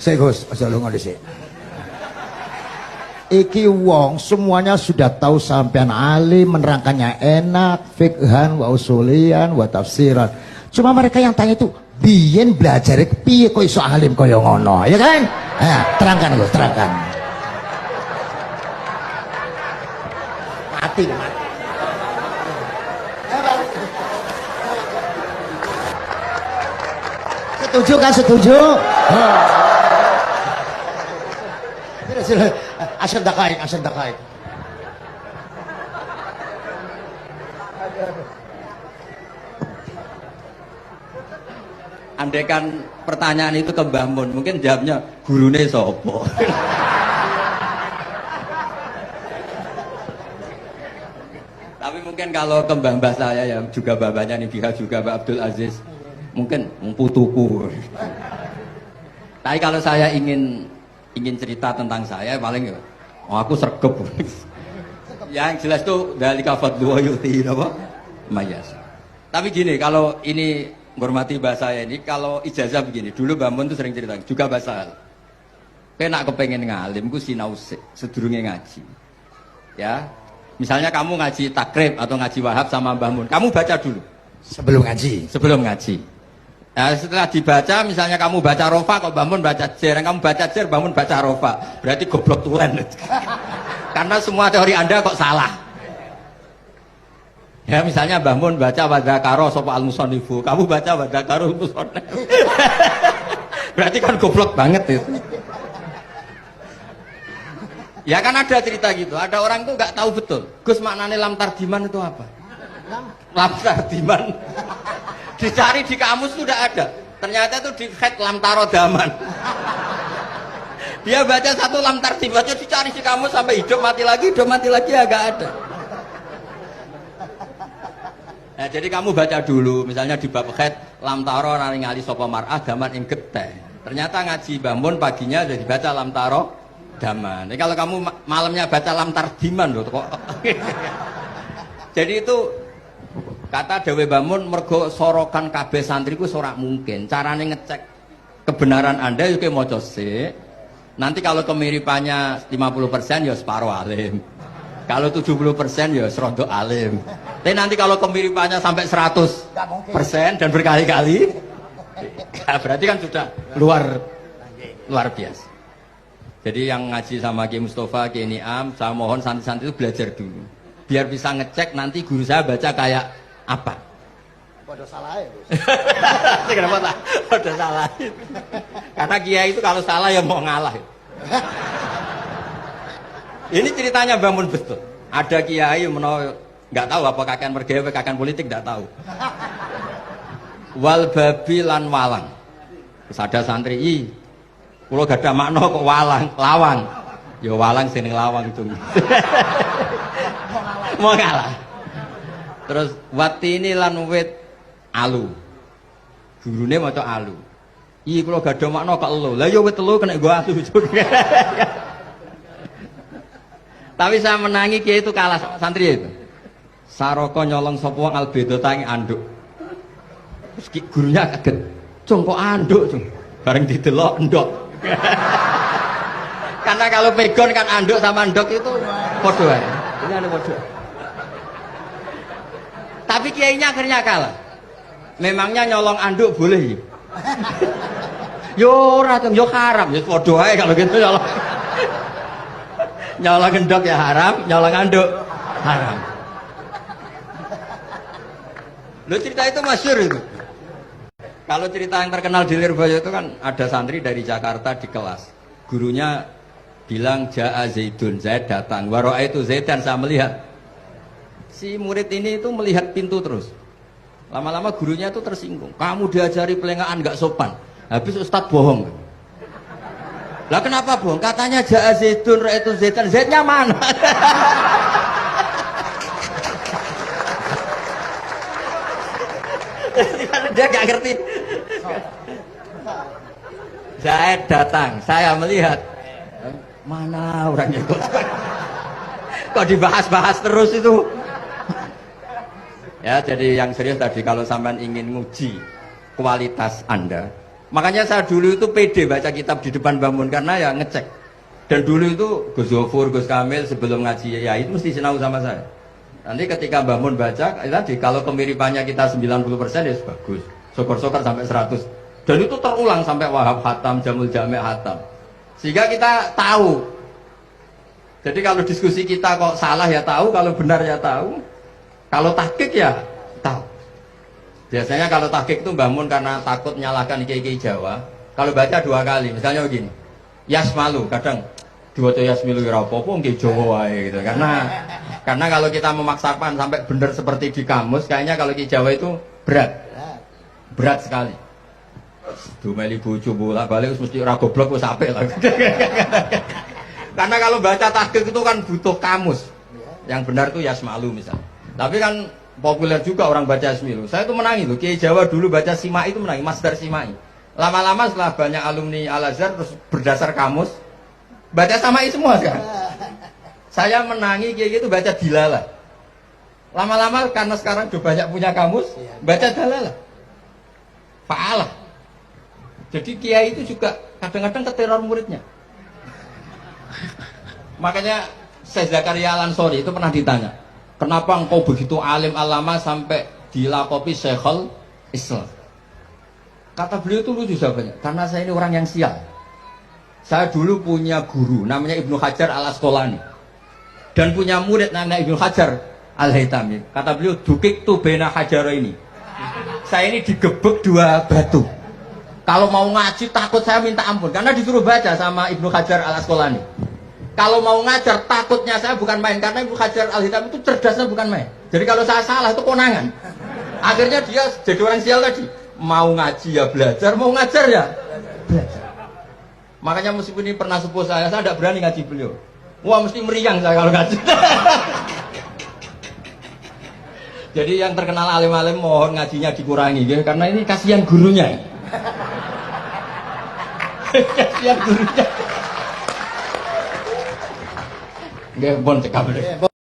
Sik Gus, aja lunga dhisik. Iki wong semuanya sudah tahu sampean alim, menerangkannya enak, fikhan wa usulian wa tafsiran. Cuma mereka yang tanya itu, biyen belajar piye kok iso alim kaya ngono, ya kan? Nah, terangkan Gus, terangkan. Mati. Setuju kan, setuju? Asal dakaik. Andaikan pertanyaan itu ke Mbah Mun, mungkin jawabnya gurune sopo. Tapi mungkin kalau ke mbah saya yang juga bapaknya nih Biha juga Pak Abdul Aziz, mungkin putuku. Tapi kalau saya ingin cerita tentang saya paling ya, aku sergep. Yang jelas tuh dari kafadlu yuti apa? Mayas. Tapi gini, kalau ini menghormati bahasa saya ini, kalau ijazah begini, dulu Mbah Mun tuh sering cerita juga bahasa. Kena kepengen ngalim, ku sinau sedurunge ngaji. Ya, misalnya kamu ngaji takrib atau ngaji wahab sama Mbah Mun, kamu baca dulu sebelum ngaji. Nah, setelah dibaca, misalnya kamu baca rofa, kok Mbah Mun baca jer, kamu baca jer, Mbah Mun baca rofa, berarti goblok tulen. Karena semua teori Anda kok salah. Ya, misalnya Mbah Mun baca wadakaro sopa al-musonifu, kamu baca wadakaro musonif. Berarti kan goblok banget itu. Ya kan ada cerita gitu, ada orang tuh nggak tahu betul. Gus, maknanya lam tardiman itu apa? Lam tardiman. Dicari di kamus sudah ada. Ternyata itu di head lam tarodaman. Dia baca satu lam tardiman, dicari di kamus sampai hidup mati lagi agak ada. Nah, jadi kamu baca dulu, misalnya di bab head lam taro ngali sapa mar'ah daman ing geteh. Ternyata ngaji Mbah Mun paginya jadi baca lam taro daman. Jadi kalau kamu malamnya baca lam tardiman loh kok. Jadi itu kata Dewi Mbah Mun mergo sorokan kabeh santriku ora mungkin. Carane ngecek kebenaran Anda yuk maca sik. Nanti kalau kemiripannya 50% ya separuh alim. Kalau 70% ya serondo alim. Tapi nanti kalau kemiripannya sampai 100% dan berkali-kali, berarti kan sudah luar biasa. Jadi yang ngaji sama Ki Mustafa, Ki Niam, saya mohon santri-santri itu belajar dulu. Biar bisa ngecek nanti guru saya baca kayak apa. Waduh salah ya Gus. Kenapa tak? Waduh salah. Karena kiai itu kalau salah ya mau ngalah. Ini ceritanya Mbah Mun betul. Ada kiai yang nggak tahu apa kakek mergawe kakek politik nggak tahu. Wal babi lan walang. Terus ada santri, kalau gak ada makna kok lawang. Ya walang sini lawang itu. Mau ngalah. Terus watini lan wit alu. Gurune maca alu. Kalau gak ada makna kok elo. Lah ya wit telu kena gua alu juga. Tapi saya menangi kiai itu kalah santri itu. Saroko nyolong sapa wong albedo tangi anduk. Terus gurunya kaget. Cung kok anduk, cung. Bareng didelok endok. Karena kalau pegon kan anduk sama endok itu padha wae. Ini anu padha. Tapi kiainya akhirnya kalah. Memangnya nyolong anduk boleh? Yo ora, yo haram, yo padha wae kalau gitu nyolong. Nyolong endok ya haram, nyolong anduk haram. Lo cerita itu masyhur itu. Kalau cerita yang terkenal di Lirboyo itu kan ada santri dari Jakarta di kelas. Gurunya bilang Ja'a Zaidun, Zaid datang. Waro'a itu Zaid dan saya melihat. Si murid ini itu melihat pintu terus. Lama-lama gurunya itu tersinggung. Kamu diajari pelengahan gak sopan. Habis Ustadz bohong. Lah kenapa bohong? Katanya Ja'a Zaidun, Ro'a itu Zaidan. Zaidnya mana? Dia gak ngerti. Zaid datang, saya melihat. Mana orangnya kok dibahas-bahas terus itu. Ya, jadi yang serius tadi, kalau sampean ingin nguji kualitas Anda, Makanya saya dulu itu pede baca kitab di depan Mbah Mun karena ya ngecek. Dan dulu itu Gus Zofur, Gus Kamil sebelum ngaji ya itu mesti sinau sama saya. Nanti ketika Mbah Mun baca, tadi kalau kemiripannya kita 90% ya bagus. Syukur-syukur sampai 100. Dan itu terulang sampai Wahab Hatam, Jamul Jami' Hatam. Sehingga kita tahu. Jadi kalau diskusi kita kok salah ya tahu, kalau benar ya tahu. Kalau tahqiq ya tahu. Biasanya kalau tahqiq itu Mbah Mun karena takut menyalahkan kiai-kiai Jawa, kalau baca 2 kali, misalnya begini. Yasmalu, kadang diwaca yasmilu ora apa-apa nggih Jawa wae gitu. Karena kalau kita memaksakan sampai benar seperti di kamus, kayaknya kalau kiai Jawa itu berat. Berat sekali. Dumeli bojo bolak-balik mesti ora goblok wis apik lah. Karena kalau baca tahqiq itu kan butuh kamus. Yang benar itu yasmalu misalnya. Tapi kan populer juga orang baca Yasmilu. Saya itu menangi loh. Kiai Jawa dulu baca Simai itu menangi, Masdar Simai. Lama-lama setelah banyak alumni Al-Azhar terus berdasar kamus baca Samai semua sekarang. Saya menangi kiai itu baca Dilalah. Lama-lama karena sekarang sudah banyak punya kamus, baca Dalalah. Fa'alah. Jadi kiai itu juga kadang-kadang keteror muridnya. Makanya Syekh Zakaria Al-Ansori itu pernah ditanya, kenapa engkau begitu alim alama sampai dilakopi Syekhul Islam? Kata beliau itu lucu jawabannya, karena saya ini orang yang sial. Saya dulu punya guru namanya Ibnu Hajar Al-Asqalani dan punya murid namanya Ibnu Hajar Al-Haytami. Kata beliau, dukik tu bena hajaro ini. Saya ini digebek 2 batu. Kalau mau ngaji takut saya minta ampun karena disuruh baca sama Ibnu Hajar Al-Asqalani. Kalau mau ngajar takutnya saya bukan main karena Ibnu Hajar Al-Haytami itu cerdasnya bukan main. Jadi kalau saya salah itu konangan. Akhirnya dia jadi orang sial tadi. Mau ngaji ya belajar, mau ngajar ya belajar. Makanya meskipun ini pernah sepuh saya tidak berani ngaji beliau. Wah mesti meriang saya kalau ngaji. Jadi yang terkenal alim-alim mohon ngajinya dikurangi ya, karena ini kasihan gurunya. Kasihan gurunya. Nggih, bon cekap.